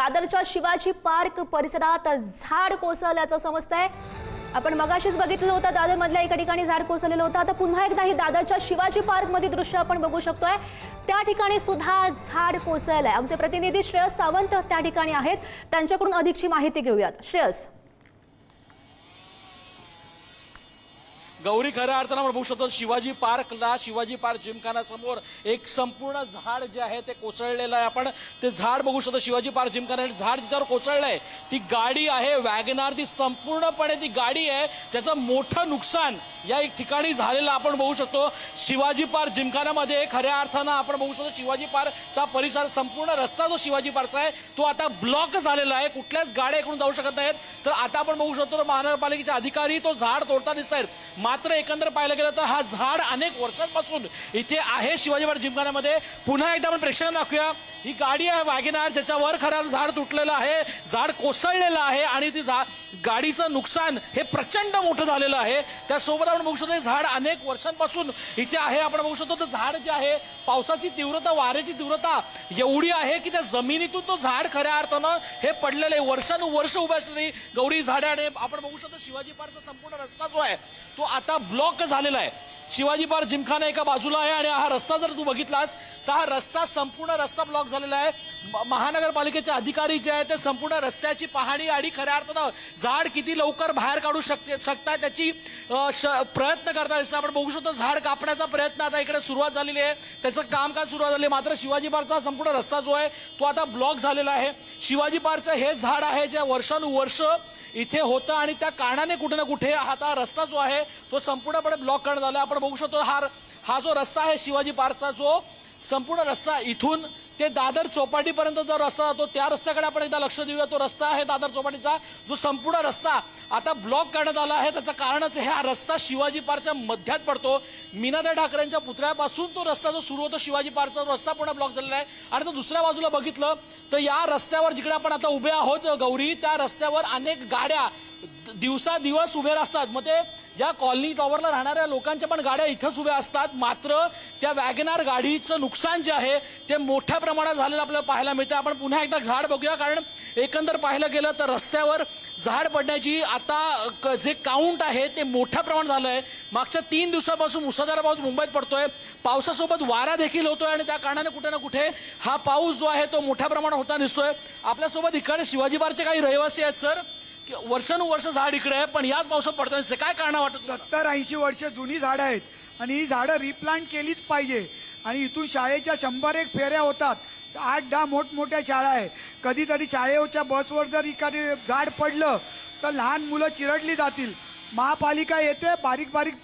दादरच्या शिवाजी पार्क परिसरात झाड कोसळल्याचं समजतंय। आपण मगाशीच बघितलं होतं दादरमधल्या एका ठिकाणी झाड कोसळलेलं होतं। आता पुन्हा एकदा ही दादरच्या शिवाजी पार्क मध्ये दृश्य आपण बघू शकतोय। त्या ठिकाणी सुद्धा झाड कोसळलंय। आमचे प्रतिनिधी श्रेयस सावंत त्या ठिकाणी आहेत, त्यांच्याकडून अधिकची माहिती घेऊयात। श्रेयस, गौरी, खऱ्या अर्थानं आपण बघू शकतो शिवाजी पार्कला, शिवाजी पार्क जिमखाना समोर एक संपूर्ण झाड जे आहे ते कोसळलेलं आहे। आपण ते झाड बघू शकतो शिवाजी पार्क जिमखाना, झाड जिच्यावर कोसळलंय ती गाडी आहे वॅगनार, ती संपूर्णपणे ती गाडी आहे, त्याचं मोठं नुकसान या एक ठिकाणी झालेलं आपण बघू शकतो। शिवाजी पार्क जिमखानामध्ये खऱ्या अर्थानं आपण बघू शकतो शिवाजी पार्कचा परिसर, संपूर्ण रस्ता जो शिवाजी पार्कचा आहे तो आता ब्लॉक झालेला आहे, कुठल्याच गाड्या इकडून जाऊ शकत नाहीत। तर आता आपण बघू शकतो महानगरपालिकेचे अधिकारी तो झाड तोडता दिसत आहेत। मात्र एकंदर पाहिलं गेलं तर हा झाड अनेक वर्षांपासून इथे आहे शिवाजी पार्क जिमखान्यामध्ये। पुन्हा एकदा आपण प्रेक्षकांना दाखवूया, ही गाडी आहे वॅगनार, ज्याच्यावर खरं झाड तुटलेलं आहे, झाड कोसळलेलं आहे आणि ती गाडीचं नुकसान हे प्रचंड मोठं झालेलं आहे। त्यासोबत आपण बघू शकतो झाड अनेक वर्षांपासून इथे आहे। आपण बघू शकतो तर झाड जे आहे, पावसाची तीव्रता, वाऱ्याची तीव्रता एवढी आहे की त्या जमिनीतून तो झाड खऱ्या अर्थानं हे पडलेलं आहे, वर्षानुवर्ष उभे असलेली गौरी झाडाने। आपण बघू शकतो शिवाजी पार्कचा संपूर्ण रस्ता जो आहे तो आता ब्लॉक झालेला आहे। शिवाजी पार्क जिमखाना एका बाजूला आहे आणि हा रस्ता जर तू बघितलास तर हा रस्ता, संपूर्ण रस्ता ब्लॉक झालेला आहे। महानगरपालिकेचे अधिकारी जे आहेत ते संपूर्ण रस्त्याची पाहणी आणि खऱ्या अर्थानं झाड किती लवकर बाहेर काढू शकतात त्याची प्रयत्न करतात। आपण बघू शकतो झाड कापण्याचा प्रयत्न आता इकडे सुरुवात झालेली आहे, त्याचं कामकाज सुरुवात झाले। मात्र शिवाजी पार्कचा संपूर्ण रस्ता जो आहे तो आता ब्लॉक झालेला आहे। शिवाजी पार्कचं हे झाड आहे जे वर्षानुवर्ष इथे होतं आणि त्या कारणाने कुठे ना कुठे आता रस्ता जो आहे तो संपूर्णपणे ब्लॉक करण्यात आला। आपण बघू शकतो हा जो रस्ता आहे शिवाजी पार्कचा, जो संपूर्ण रस्ता इथून ते दादर चौपाटीपर्यंत जो रस्ता जातो त्या रस्त्याकडे आपण एकदा लक्ष देऊया। तो रस्ता आहे दादर चौपाटीचा, जो संपूर्ण रस्ता आता ब्लॉक करण्यात आला आहे। त्याचं कारणच हा रस्ता शिवाजी पार्कच्या मध्यात पडतो। मीनाताई ठाकरेंच्या पुतळ्यापासून तो रस्ता जो सुरू होतो शिवाजी पार्कचा रस्ता पूर्ण ब्लॉक झालेला आहे। आणि तो दुसऱ्या बाजूला बघितलं तर या रस्त्यावर जिकडे आपण आता उभे आहोत गौरी, त्या रस्त्यावर अनेक गाड्या दिवसादिवस उभे असतात। मग ते या कॉलनी टॉवरला राहणाऱ्या लोकांच्या पण गाड्या इथंच उभ्या असतात। मात्र त्या वॅगनार गाडीचं नुकसान जे आहे ते मोठ्या प्रमाणात झालेलं आपल्याला पाहायला मिळतं। आपण पुन्हा एकदा झाड बघूया, कारण एकंदर पाहिलं गेलं तर रस्त्यावर झाड पडण्याची आता जे काउंट आहे ते मोठ्या प्रमाणात झालं आहे। मागच्या 3 दिवसापासून मुसळधार पाऊस मुंबईत पडतोय, पावसासोबत वारा देखील होतोय आणि त्या कारणाने कुठे ना कुठे हा पाऊस जो आहे तो मोठ्या प्रमाणात होताना दिसतोय। आपल्यासोबत इकडे शिवाजी पार्कचे काही रहिवासी आहेत। सर, वर्षानुवर्ष झाड इकडे आहे पण याच पावसात पडताना दिसते, काय कारण वाटतं? 70-80 वर्ष जुनी झाडं आहेत आणि ही झाडं रिप्लांट केलीच पाहिजे। आणि इथून शाळेच्या 100 फेऱ्या होतात, 8-10 मोठमोठ्या शाळा आहे। कधीतरी शाळेच्या बसवर जर एखादी झाड पडलं तर लहान मुलं चिरडली जातील। महापालिका येते, बारीक बारीक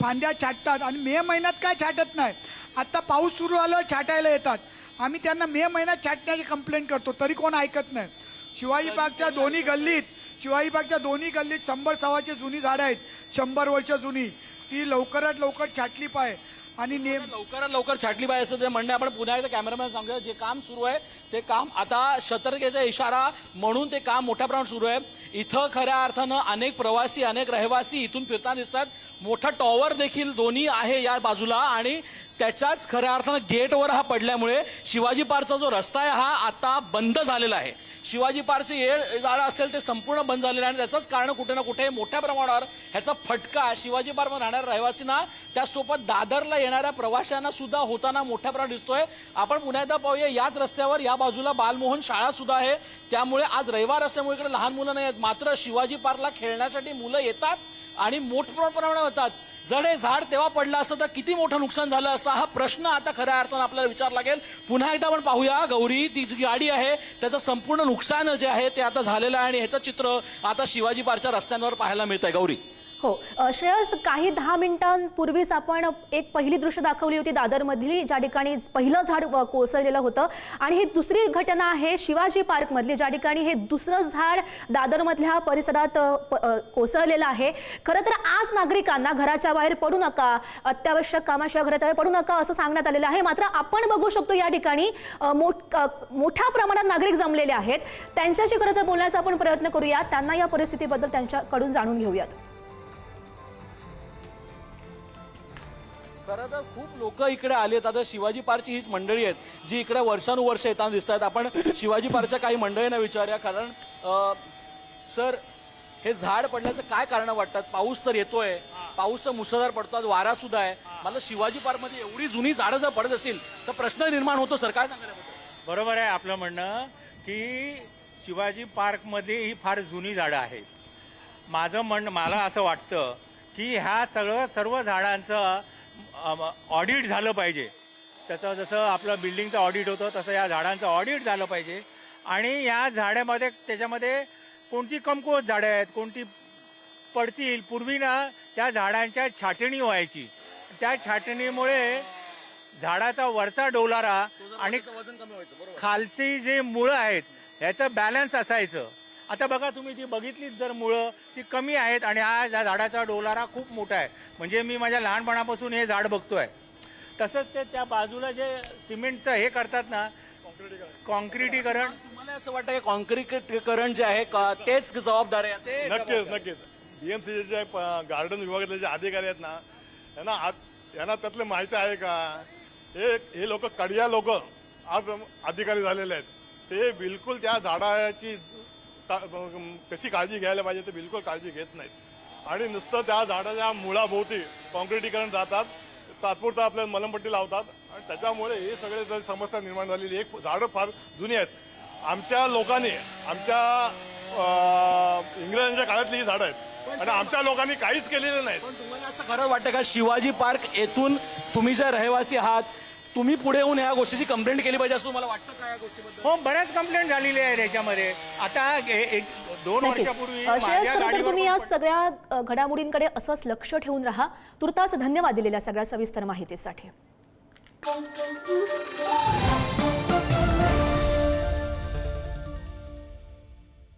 फांद्या छाटतात आणि मे महिन्यात काय छाटत नाही। आता पाऊस सुरू झालं छाटायला येतात, आम्ही त्यांना मे महिन्यात छाटण्याची कंप्लेंट करतो तरी कोण ऐकत नाही। शिवाजी पार्कच्या दोन्ही गल्लीत 100-125 जुनी झाडं आहेत, 100 वर्ष जुनी, ती लवकरात लवकर छाटली पाहिजे आणि लवकरात लवकर छाटली पाहिजे असं ते म्हणणे। आपण पुन्हा एकदा कॅमेरामॅन सांगूया, जे काम सुरू आहे ते काम आता सतर्कतेचा इशारा म्हणून ते काम मोठ्या प्रमाणात सुरू आहे। इथं खऱ्या अर्थानं अनेक प्रवासी, अनेक रहिवासी इथून फिरताना दिसतात। मोठा टॉवर देखील दोन्ही आहे या बाजूला आणि त्याच्याच खऱ्या अर्थानं गेटवर हा पडल्यामुळे शिवाजी पार्कचा जो रस्ता आहे हा आता बंद झालेला आहे। शिवाजी पार्कचे येळ जाळं असेल ते संपूर्ण बंद झालेलं आहे आणि त्याचंच कारण कुठे ना कुठे मोठ्या प्रमाणावर ह्याचा फटका शिवाजी पार्कमध्ये राहणाऱ्या रहिवासींना, त्यासोबत दादरला येणाऱ्या प्रवाशांना सुद्धा होताना मोठ्या प्रमाणात दिसतोय। आपण पुन्हा एकदा पाहूया, याच रस्त्यावर या बाजूला बालमोहन शाळा सुद्धा आहे, त्यामुळे आज रविवार असल्यामुळे इकडे लहान मुलं नाही आहेत। मात्र शिवाजी पार्कला खेळण्यासाठी मुलं येतात आणि मोठ्या प्रमाणात होतात। जर हे झाड तेव्हा पडलं असतं तर किती मोठं नुकसान झालं असतं, हा प्रश्न आता खऱ्या अर्थानं आपल्याला विचार लागेल। पुन्हा एकदा आपण पाहूया गौरी, ती जी गाडी आहे त्याचं संपूर्ण नुकसान जे आहे ते आता झालेलं आहे आणि ह्याचं चित्र आता शिवाजी पार्कच्या रस्त्यांवर पाहायला मिळत आहे। गौरी, हो श्रेयस, काही 10 मिनिटांपूर्वीच आपण एक पहिली दृश्य दाखवली होती दादरमधली, ज्या ठिकाणी पहिलं झाड कोसळलेलं होतं आणि ही दुसरी घटना आहे शिवाजी पार्कमधली, ज्या ठिकाणी हे दुसरं झाड दादरमधल्या परिसरात कोसळलेलं आहे। खरं तर आज नागरिकांना घराच्या बाहेर पडू नका, अत्यावश्यक कामाशिवाय घराच्या बाहेर पडू नका असं सांगण्यात आलेलं आहे। मात्र आपण बघू शकतो या ठिकाणी मोठ्या प्रमाणात नागरिक जमलेले आहेत। त्यांच्याशी खरं तर बोलण्याचा आपण प्रयत्न करूया, त्यांना या परिस्थितीबद्दल त्यांच्याकडून जाणून घेऊयात। खरं तर खूप लोक इकडे आलेत. आता शिवाजी पार्कची हीच मंडळी आहेत जी इकडे वर्षानुवर्ष येताना दिसत आहेत. आपण शिवाजी पार्कच्या काही मंडळींना विचारूया. कारण सर, हे झाड पडण्याचं काय कारण वाटतात? पाऊस तर येतोय, पाऊस तर मुसळधार पडतो, वारा सुद्धा आहे. मला शिवाजी पार्कमध्ये एवढी जुनी झाडं जर पडत असतील तर प्रश्न निर्माण होतो. सर, काय सांगायला? बरोबर आहे आपलं म्हणणं की शिवाजी पार्कमध्ये ही फार जुनी झाडं आहेत. मला असं वाटतं की ह्या सर्व झाडांचं ऑडिट झालं पाहिजे. त्याचं जसं आपलं बिल्डिंगचं ऑडिट होतं तसं या झाडांचं ऑडिट झालं पाहिजे. आणि या झाडामध्ये त्याच्यामध्ये कोणती कमकुवत झाडं आहेत, कोणती पडतील. पूर्वी ना त्या झाडांच्या छाटणी व्हायची. त्या छाटणीमुळे झाडाचा वरचा डोलारा आणि वजन कमी व्हायचं. बरोबर. खालची जे मुळं आहेत ह्याचं बॅलन्स असायचं. आता बघा तुम्ही ती बघितलीच जर मुळं ती कमी आहेत आणि या झाडाचा डोलारा खूप मोठा आहे. म्हणजे मी माझ्या लहानपणापासून हे झाड बघतोय. तसंच ते त्या बाजूला जे सिमेंटचं हे करतात ना, कॉन्क्रिटीकरण. तुम्हाला असं वाटतं की कॉन्क्रिटीकरण जे आहे तेच जबाबदार आहे? नक्कीच. BMC जे गार्डन विभागातले जे अधिकारी आहेत ना, यांना त्यातले माहिती आहे का? हे लोक कडिया लोक आज अधिकारी झालेले आहेत. ते बिलकुल त्या झाडाची कशी काळजी घ्यायला पाहिजे ते बिलकुल काळजी घेत नाहीत. आणि नुसतं त्या झाडाच्या मुळाभोवती कॉन्क्रिटीकरण जातात, तात्पुरतं आपल्याला मलमपट्टी लावतात आणि त्याच्यामुळे हे सगळे जर समस्या निर्माण झालेली. एक झाडं फार जुनी आहेत. आमच्या लोकांनी इंग्रजांच्या काळातली ही झाडं आहेत आणि आमच्या लोकांनी काहीच केलेलं नाही. पण तुम्हाला असं खरं वाटतं का शिवाजी पार्क येथून तुम्ही जे रहिवासी आहात तुम्ही पुढे येऊन या गोष्टीची कंप्लेंट केली पाहिजे असं तुम्हाला वाटतं का? या गोष्टीबद्दल हो, बऱ्याच कंप्लेंट झालेली आहे याच्यामध्ये. आता 1-2 वर्षापूर्वी श्रेयस, माझ्या खरं तर गाडीवर तुम्ही या सगळ्या घडामोडींकडे असंच लक्ष ठेवून राहा. तुर्तास धन्यवाद दिलेल्या सगळ्या सविस्तर माहितीसाठी.